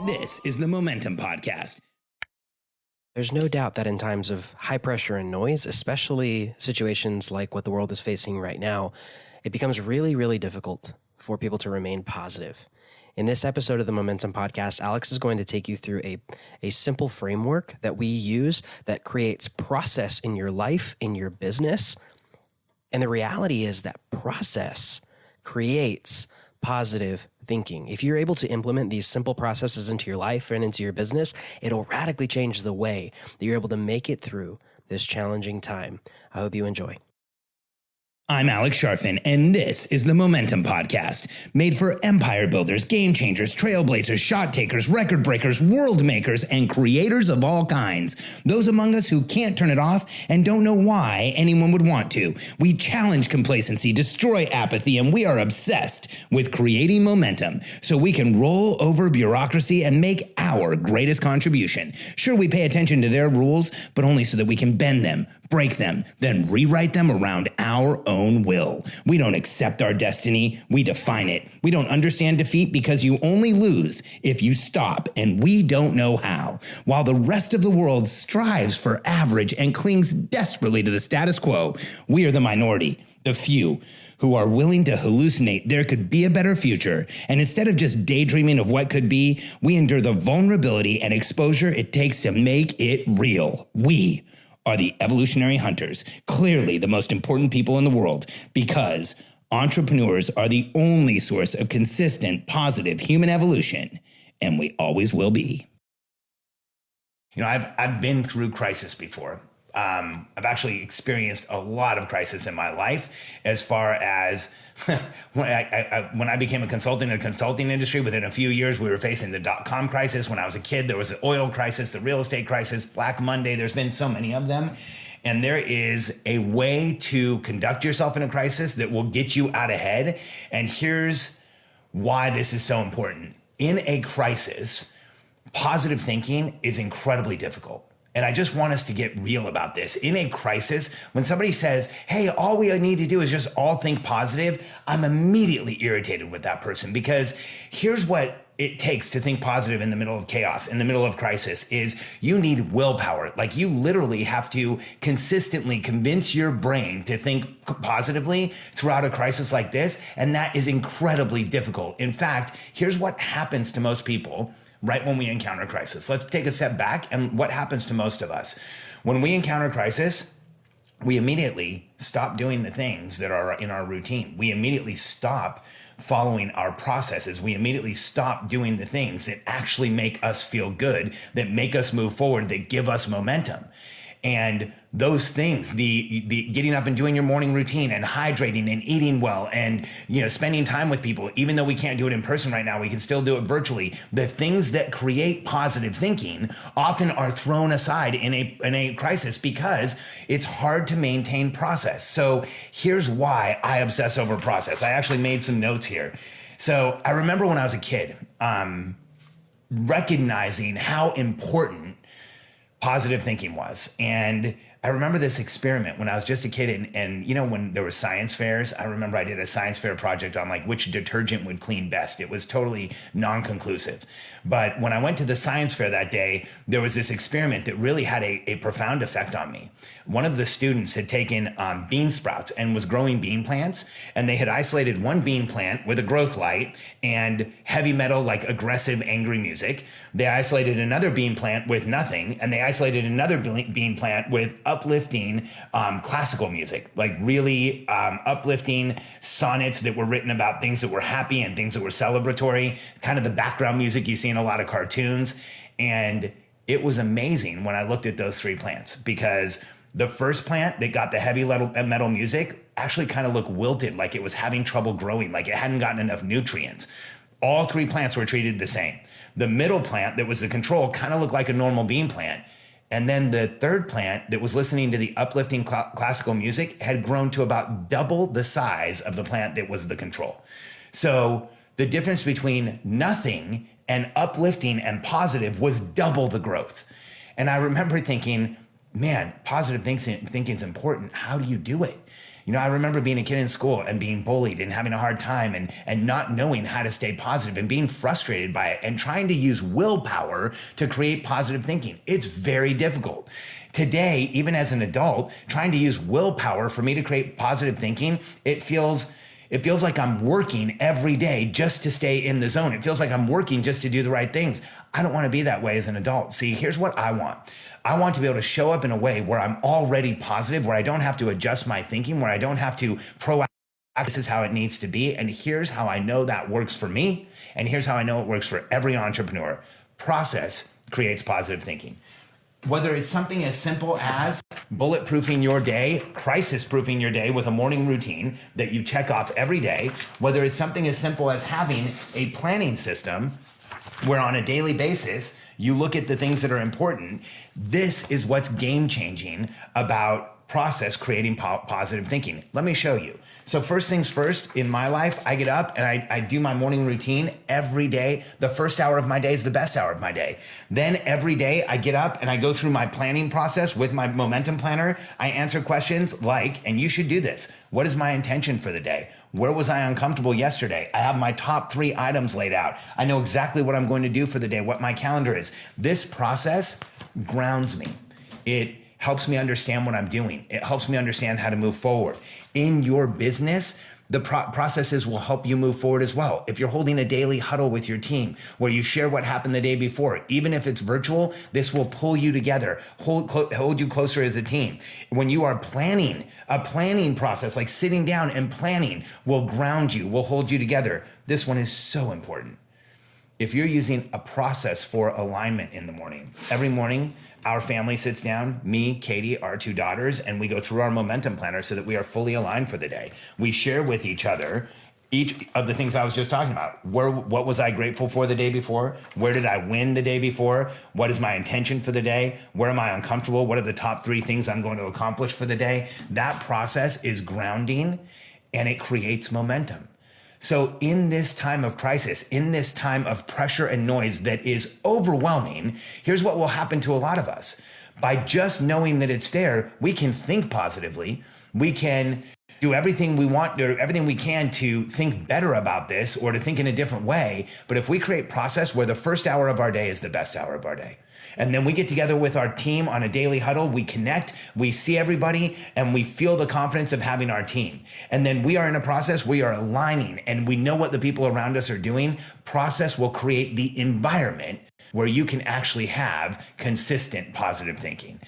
This is the Momentum Podcast. There's no doubt that in times of high pressure and noise, especially situations like what the world is facing right now, it becomes really, really difficult for people to remain positive. In this episode of the Momentum Podcast, Alex is going to take you through a simple framework that we use that creates process in your life, in your business. And the reality is that process creates positive thinking. If you're able to implement these simple processes into your life and into your business, it'll radically change the way that you're able to make it through this challenging time. I hope you enjoy. I'm Alex Sharfin, and this is the Momentum Podcast, made for empire builders, game changers, trailblazers, shot takers, record breakers, world makers, and creators of all kinds. Those among us who can't turn it off and don't know why anyone would want to. We challenge complacency, destroy apathy, and we are obsessed with creating momentum so we can roll over bureaucracy and make our greatest contribution. Sure, we pay attention to their rules, but only so that we can bend them, break them, then rewrite them around our own will. We don't accept our destiny, we define it. We don't understand defeat because you only lose if you stop, and we don't know how. While the rest of the world strives for average and clings desperately to the status quo, we are the minority, the few, who are willing to hallucinate there could be a better future. And instead of just daydreaming of what could be, we endure the vulnerability and exposure it takes to make it real. We are the evolutionary hunters, clearly the most important people in the world, because entrepreneurs are the only source of consistent, positive human evolution, and we always will be. You know, I've been through crisis before. I've actually experienced a lot of crisis in my life as far as when I became a consultant in the consulting industry. Within a few years, we were facing the dot-com crisis. When I was a kid, there was the oil crisis, the real estate crisis, Black Monday. There's been so many of them. And there is a way to conduct yourself in a crisis that will get you out ahead. And here's why this is so important. In a crisis, positive thinking is incredibly difficult. And I just want us to get real about this. In a crisis, when somebody says, hey, all we need to do is just all think positive, I'm immediately irritated with that person, because here's what it takes to think positive in the middle of chaos, in the middle of crisis, is you need willpower. Like, you literally have to consistently convince your brain to think positively throughout a crisis like this. And that is incredibly difficult. In fact, here's what happens to most people right when we encounter crisis. Let's take a step back, and what happens to most of us. When we encounter crisis, we immediately stop doing the things that are in our routine. We immediately stop following our processes. We immediately stop doing the things that actually make us feel good, that make us move forward, that give us momentum. And those things, the getting up and doing your morning routine and hydrating and eating well and, spending time with people, even though we can't do it in person right now, we can still do it virtually. The things that create positive thinking often are thrown aside in a crisis because it's hard to maintain process. So here's why I obsess over process. I actually made some notes here. So I remember when I was a kid, recognizing how important positive thinking was. And I remember this experiment when I was just a kid, and when there were science fairs, I remember I did a science fair project on which detergent would clean best. It was totally non-conclusive. But when I went to the science fair that day, there was this experiment that really had a profound effect on me. One of the students had taken bean sprouts and was growing bean plants, and they had isolated one bean plant with a growth light and heavy metal, aggressive, angry music. They isolated another bean plant with nothing, and they isolated another bean plant with uplifting classical music, really uplifting sonnets that were written about things that were happy and things that were celebratory, kind of the background music you see in a lot of cartoons. And it was amazing when I looked at those three plants, because the first plant that got the heavy metal music actually kind of looked wilted, like it was having trouble growing, like it hadn't gotten enough nutrients. All three plants were treated the same. The middle plant that was the control kind of looked like a normal bean plant. And then the third plant that was listening to the uplifting classical music had grown to about double the size of the plant that was the control. So the difference between nothing and uplifting and positive was double the growth. And I remember thinking, man, positive thinking is important. How do you do it? I remember being a kid in school and being bullied and having a hard time and not knowing how to stay positive and being frustrated by it and trying to use willpower to create positive thinking. It's very difficult. Today, even as an adult, trying to use willpower for me to create positive thinking, it feels like I'm working every day just to stay in the zone. It feels like I'm working just to do the right things. I don't want to be that way as an adult. See, here's what I want. I want to be able to show up in a way where I'm already positive, where I don't have to adjust my thinking, where I don't have to this is how it needs to be. And here's how I know that works for me. And here's how I know it works for every entrepreneur. Process creates positive thinking. Whether it's something as simple as bulletproofing your day, crisis-proofing your day with a morning routine that you check off every day, whether it's something as simple as having a planning system where on a daily basis, you look at the things that are important. This is what's game-changing about process creating positive thinking. Let me show you. So first things first, in my life, I get up and I do my morning routine every day. The first hour of my day is the best hour of my day. Then every day I get up and I go through my planning process with my momentum planner. I answer questions like, and you should do this, what is my intention for the day? Where was I uncomfortable yesterday? I have my top 3 items laid out. I know exactly what I'm going to do for the day, what my calendar is. This process grounds me. It helps me understand what I'm doing. It helps me understand how to move forward. In your business, the processes will help you move forward as well. If you're holding a daily huddle with your team where you share what happened the day before, even if it's virtual, this will pull you together, hold you closer as a team. When you are planning, a planning process like sitting down and planning will ground you, will hold you together. This one is so important. If you're using a process for alignment in the morning, every morning, our family sits down, me, Katie, our 2 daughters, and we go through our momentum planner so that we are fully aligned for the day. We share with each other each of the things I was just talking about. What was I grateful for the day before? Where did I win the day before? What is my intention for the day? Where am I uncomfortable? What are the top 3 things I'm going to accomplish for the day? That process is grounding and it creates momentum. So in this time of crisis, in this time of pressure and noise that is overwhelming, here's what will happen to a lot of us. By just knowing that it's there, we can think positively. We can do everything we want or everything we can to think better about this or to think in a different way. But if we create process where the first hour of our day is the best hour of our day, and then we get together with our team on a daily huddle, we connect, we see everybody, and we feel the confidence of having our team. And then we are in a process, we are aligning, and we know what the people around us are doing. Process will create the environment where you can actually have consistent positive thinking.